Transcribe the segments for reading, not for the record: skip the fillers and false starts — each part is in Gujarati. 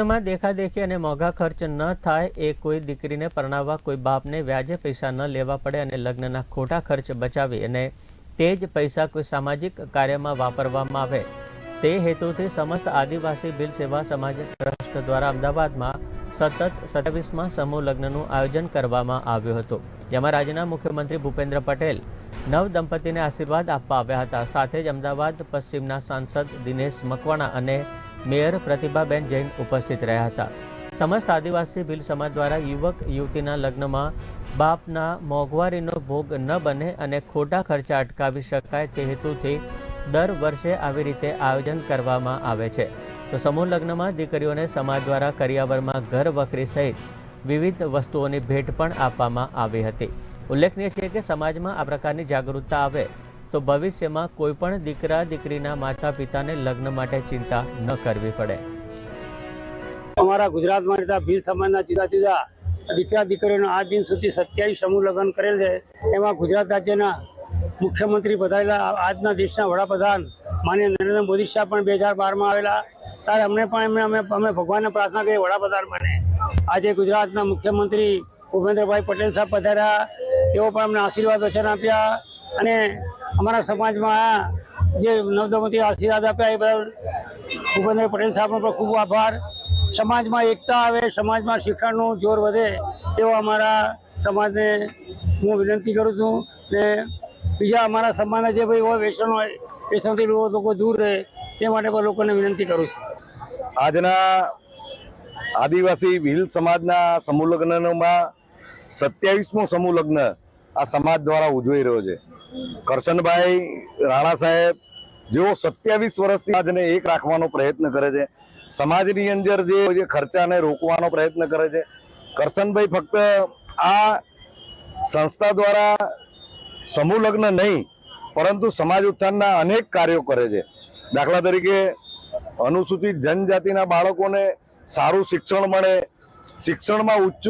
માં દેખાદેખી અને મોંઘા ખર્ચ ન થાય એ કોઈ દીકરીને પરણાવવા કોઈ બાપને વ્યાજે પૈસા ન લેવા પડે અને લગ્નના ખોટા ખર્ચ બચાવી અને તે જ પૈસા કોઈ સામાજિક કાર્યમાં વાપરવામાં આવે તે હેતુથી સમસ્ત આદિવાસી ભીલ સેવા સમાજ ટ્રસ્ટ દ્વારા અમદાવાદમાં સતત 27માં સમૂહ લગ્નનું આયોજન કરવામાં આવ્યું હતું, જેમાં રાજ્યના મુખ્યમંત્રી ભૂપેન્દ્ર પટેલ નવ દંપતીને આશીર્વાદ આપવા આવ્યા હતા। સાથે જ અમદાવાદ પશ્ચિમના સાંસદ દિનેશ મકવાણા અને મેયર પ્રતિભાબેન જૈન ઉપસ્થિત રહ્યા હતા। સમસ્ત આદિવાસી ભીલ સમાજ દ્વારા યુવક યુવતીના લગ્નમાં બાપના મોંઘવારીનો ભોગ ન બને અને ખોટા ખર્ચા અટકાવી શકાય તે હેતુથી દર વર્ષે આવી રીતે આયોજન કરવામાં આવે છે। તો સમૂહ લગ્નમાં દીકરીઓને સમાજ દ્વારા કરિયાવરમાં ઘર વખરી સહિત વિવિધ વસ્તુઓની ભેટ પણ આપવામાં આવી હતી। ઉલ્લેખનીય છે કે સમાજમાં આ પ્રકારની જાગૃતતા આવે તો ભવિષ્યમાં કોઈપણ દીકરા દીકરીના માતા પિતાને લગ્ન માટે ચિંતા ન કરવી પડે। અમારા ગુજરાતમાં રહેતા ભીલ સમાજના જુદા જુદા દીકરા દીકરીઓના આજ દિન સુધી 27 સમૂહ લગ્ન કરેલ છે। એમાં ગુજરાત રાજ્યના મુખ્યમંત્રી પધારેલા આજના દેશના વડાપ્રધાન માનનીય નરેન્દ્ર મોદી સાહેબ પણ 2012માં આવેલા, ત્યારે અમને પણ અમે ભગવાનને પ્રાર્થના કરી વડાપ્રધાન બને। આજે ગુજરાતના મુખ્યમંત્રી ભૂપેન્દ્રભાઈ પટેલ સાહેબ પધાર્યા, તેઓ પણ અમને આશીર્વાદ વચન આપ્યા અને અમારા સમાજમાં જે નવદંપતી આશીર્વાદ આપ્યા એ બદલ ભૂપેન્દ્ર પટેલ સાહેબનો પણ ખૂબ આભાર। સમાજમાં એકતા આવે, સમાજમાં શિક્ષણનું જોર વધે તેવો અમારા સમાજને હું વિનંતી કરું છું ને બીજા અમારા સમાજના જે ભાઈ હોય વ્યસન હોય વ્યસનથી લોકો દૂર રહે તે માટે પણ લોકોને વિનંતી કરું છું। આજના આદિવાસી ભીલ સમાજના સમૂહ લગ્નમાં 27મો સમૂહ લગ્ન આ સમાજ દ્વારા ઉજવાઈ રહ્યો છે। કરશનભાઈ રાણા સાહેબ જેઓ 27 વર્ષથી આજને એક રાખવાનો પ્રયત્ન કરે છે, સમાજની અંદર જે ખર્ચાને રોકવાનો પ્રયત્ન કરે છે। કરશનભાઈ ફક્ત આ સંસ્થા દ્વારા સમૂહ લગ્ન નહીં પરંતુ સમાજ ઉત્થાનના અનેક કાર્યો કરે છે। દાખલા તરીકે અનુસૂચિત જનજાતિના બાળકોને સારું શિક્ષણ મળે, શિક્ષણમાં ઉચ્ચ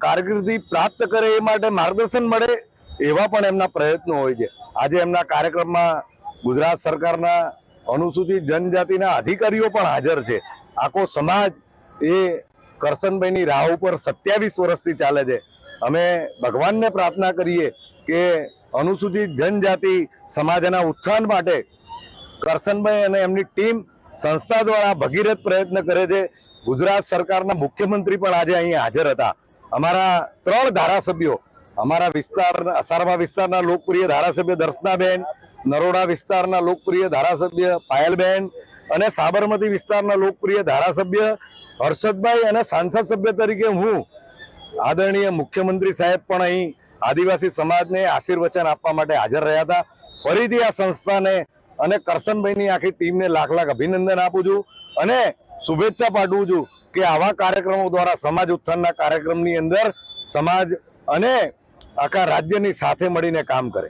કારકિર્દી પ્રાપ્ત કરે એ માટે માર્ગદર્શન મળે એવા પણ એમના પ્રયત્નો હોય છે। આજે એમના કાર્યક્રમમાં ગુજરાત સરકારના અનુસૂચિત જનજાતિના અધિકારીઓ પણ હાજર છે। આખો સમાજ એ કરશનભાઈની રાહ ઉપર 27 વર્ષથી ચાલે છે। અમે ભગવાનને પ્રાર્થના કરીએ કે અનુસૂચિત જનજાતિ સમાજના ઉત્થાન માટે કરશનભાઈ અને એમની ટીમ સંસ્થા દ્વારા ભગીરથ પ્રયત્ન કરે છે। ગુજરાત સરકારના મુખ્યમંત્રી પણ આજે અહીં હાજર હતા। અમારા 3 ધારાસભ્યો, અમારા વિસ્તારના અસારવા વિસ્તારના લોકપ્રિય ધારાસભ્ય દર્શનાબેન, નરોડા વિસ્તારના લોકપ્રિય ધારાસભ્ય પાયલબેન અને સાબરમતી વિસ્તારના લોકપ્રિય ધારાસભ્ય હર્ષદભાઈ અને સાંસદ સભ્ય તરીકે હું આદરણીય મુખ્યમંત્રી સાહેબ પણ અહીં આદિવાસી સમાજને આશીર્વચન આપવા માટે હાજર રહ્યા હતા। ફરીથી આ સંસ્થાને અને કરશનભાઈની આખી ટીમને લાખ લાખ અભિનંદન આપું છું અને શુભેચ્છા પાઠવું છું કે આવા કાર્યક્રમો દ્વારા સમાજ ઉત્થાનના કાર્યક્રમની અંદર સમાજ અને આખા રાજ્યની સાથે મળીને કામ કરે।